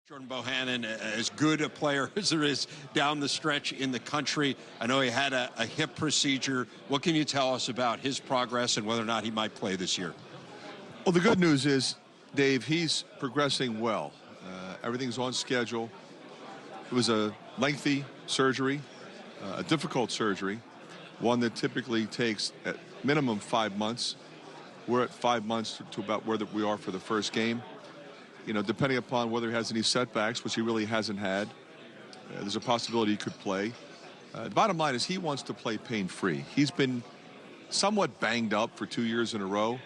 Jordan Bohannon, as good a player as there is down the stretch in the country. I know he had a hip procedure. What can you tell us about his progress and whether or not he might play this year? Well, the good news is, Dave, he's progressing well. Everything's on schedule. It was a lengthy surgery, a difficult surgery, one that typically takes at minimum 5 months. We're at 5 months to about where we are for the first game. You know, depending upon whether he has any setbacks, which he really hasn't had, there's a possibility he could play. The bottom line is he wants to play pain-free. He's been somewhat banged up for 2 years in a row,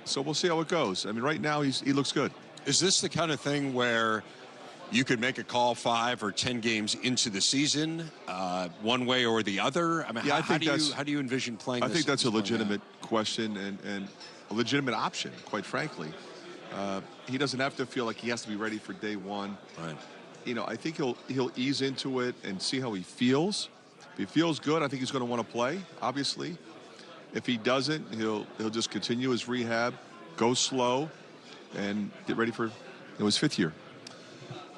so we'll see how it goes. I mean, right now he looks good. Is this the kind of thing where you could make a call 5 or 10 games into the season, one way or the other? I mean, yeah, how do you envision playing this? I think that's a legitimate question and a legitimate option, quite frankly. He doesn't have to feel like he has to be ready for day one. Right. You know, I think he'll ease into it and see how he feels. If he feels good, I think he's going to want to play, obviously. If he doesn't, he'll just continue his rehab, go slow, and get ready for his 5th year.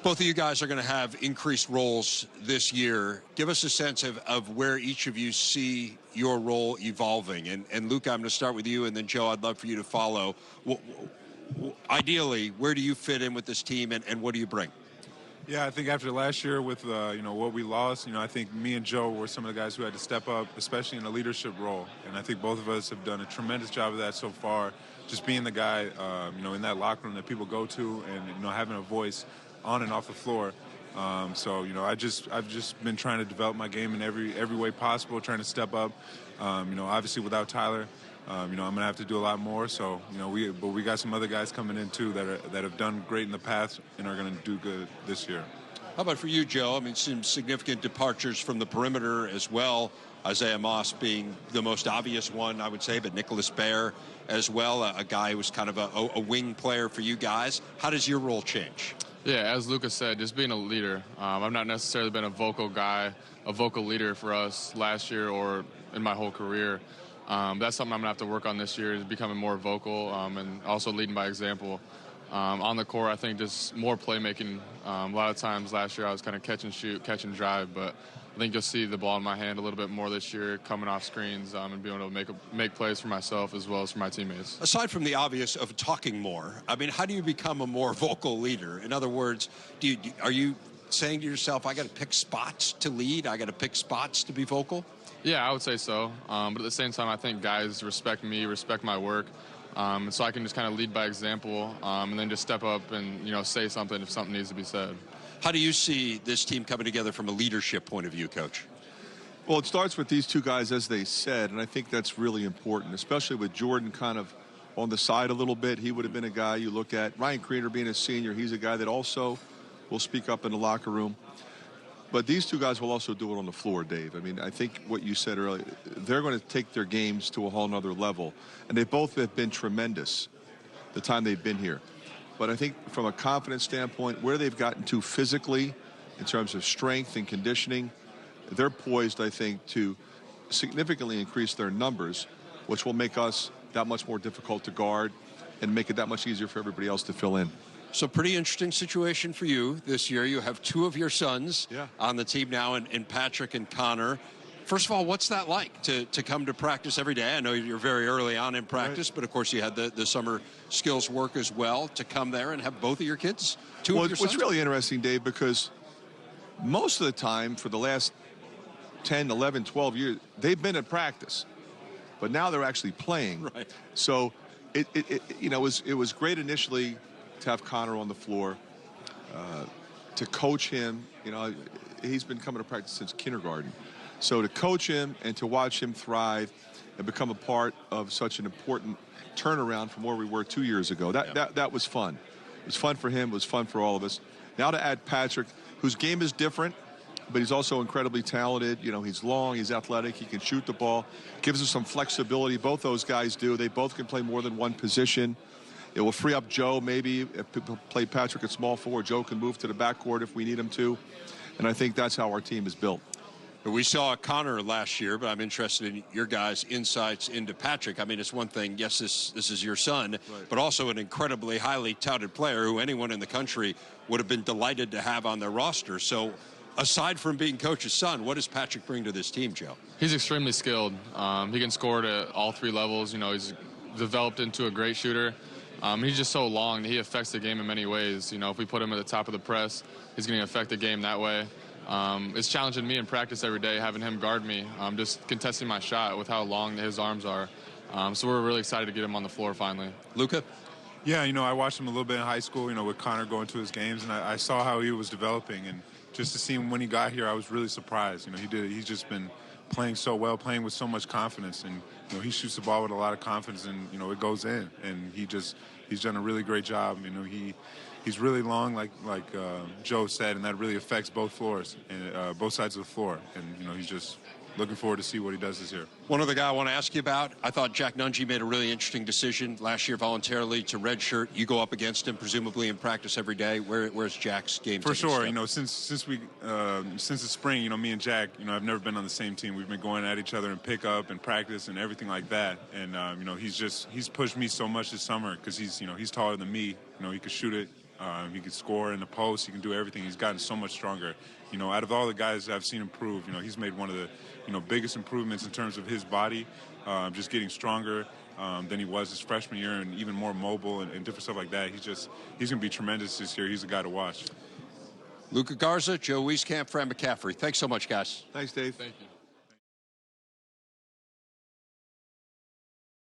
Both of you guys are going to have increased roles this year. Give us a sense of where each of you see your role evolving. And Luka, I'm going to start with you, and then Joe, I'd love for you to follow. Ideally, where do you fit in with this team, and what do you bring? Yeah, I think after last year with what we lost, I think me and Joe were some of the guys who had to step up, especially in a leadership role. And I think both of us have done a tremendous job of that so far. Just being the guy, in that locker room that people go to, and having a voice on and off the floor. I've just been trying to develop my game in every way possible, trying to step up. Obviously without Tyler, I'm going to have to do a lot more. So, we got some other guys coming in too that have done great in the past and are going to do good this year. How about for you, Joe? I mean, some significant departures from the perimeter as well. Isaiah Moss being the most obvious one, I would say, but Nicholas Baer as well, a guy who was kind of a wing player for you guys. How does your role change? Yeah, as Luka said, just being a leader. I've not necessarily been a vocal guy, a vocal leader for us last year or in my whole career. That's something I'm going to have to work on this year, is becoming more vocal and also leading by example. On the court, I think just more playmaking. A lot of times last year I was kind of catch and shoot, catch and drive, but I think you'll see the ball in my hand a little bit more this year, coming off screens and being able to make plays for myself as well as for my teammates. Aside from the obvious of talking more, I mean, how do you become a more vocal leader? In other words, are you saying to yourself, I got to pick spots to lead, I got to pick spots to be vocal? Yeah, I would say so. But at the same time, I think guys respect me, respect my work. So I can just kind of lead by example and then just step up and, say something if something needs to be said. How do you see this team coming together from a leadership point of view, Coach? Well, it starts with these two guys, as they said, and I think that's really important, especially with Jordan kind of on the side a little bit. He would have been a guy you look at. Ryan Creener being a senior, he's a guy that also will speak up in the locker room. But these two guys will also do it on the floor, Dave. I mean, I think what you said earlier, they're going to take their games to a whole nother level. And they both have been tremendous the time they've been here. But I think from a confidence standpoint, where they've gotten to physically in terms of strength and conditioning, they're poised, I think, to significantly increase their numbers, which will make us that much more difficult to guard and make it that much easier for everybody else to fill in. So pretty interesting situation for you this year. You have two of your sons on the team now, in Patrick and Connor. First of all, what's that like to come to practice every day? I know you're very early on in practice, but of course you had the summer skills work as well. To come there and have both of your kids, two of your sons? What's really interesting, Dave, because most of the time for the last 10, 11, 12 years, they've been at practice, but now they're actually playing. Right. So it was great initially to have Connor on the floor, to coach him. He's been coming to practice since kindergarten. So to coach him and to watch him thrive and become a part of such an important turnaround from where we were 2 years ago, that was fun. It was fun for him. It was fun for all of us. Now to add Patrick, whose game is different, but he's also incredibly talented. He's long, he's athletic, he can shoot the ball, gives us some flexibility. Both those guys do. They both can play more than one position. It will free up Joe, maybe, if people play Patrick at small forward. Joe can move to the backcourt if we need him to. And I think that's how our team is built. We saw Connor last year, but I'm interested in your guys' insights into Patrick. I mean, it's one thing, yes, this is your son, right, but also an incredibly highly touted player who anyone in the country would have been delighted to have on their roster. So aside from being coach's son, what does Patrick bring to this team, Joe? He's extremely skilled. He can score at all three levels. You know, he's developed into a great shooter. He's just so long that he affects the game in many ways. You know, if we put him at the top of the press, he's going to affect the game that way. It's challenging me in practice every day, having him guard me, just contesting my shot with how long his arms are. So we're really excited to get him on the floor finally. Luka? Yeah, you know, I watched him a little bit in high school, you know, with Connor going to his games, and I saw how he was developing. And just to see him when he got here, I was really surprised. You know, he's just been playing so well, playing with so much confidence. And, you know, he shoots the ball with a lot of confidence, and, you know, it goes in. And he's done a really great job. You know, he's really long, like Joe said, and that really affects both floors, and both sides of the floor. And, you know, he's just looking forward to see what he does this year. One other guy I want to ask you about, I thought Jack Nunge made a really interesting decision last year voluntarily to redshirt. You go up against him, presumably in practice every day. Where's Jack's game? For sure, you know, since the spring, you know, me and Jack, you know, I've never been on the same team. We've been going at each other in pickup and practice and everything like that. And you know, he's pushed me so much this summer because he's taller than me. You know, he could shoot it. He can score in the post. He can do everything. He's gotten so much stronger. You know, out of all the guys I've seen improve, you know, he's made one of the, you know, biggest improvements in terms of his body, just getting stronger than he was his freshman year, and even more mobile and different stuff like that. He's going to be tremendous this year. He's a guy to watch. Luka Garza, Joe Wieskamp, Fran McCaffery. Thanks so much, guys. Thanks, Dave. Thank you.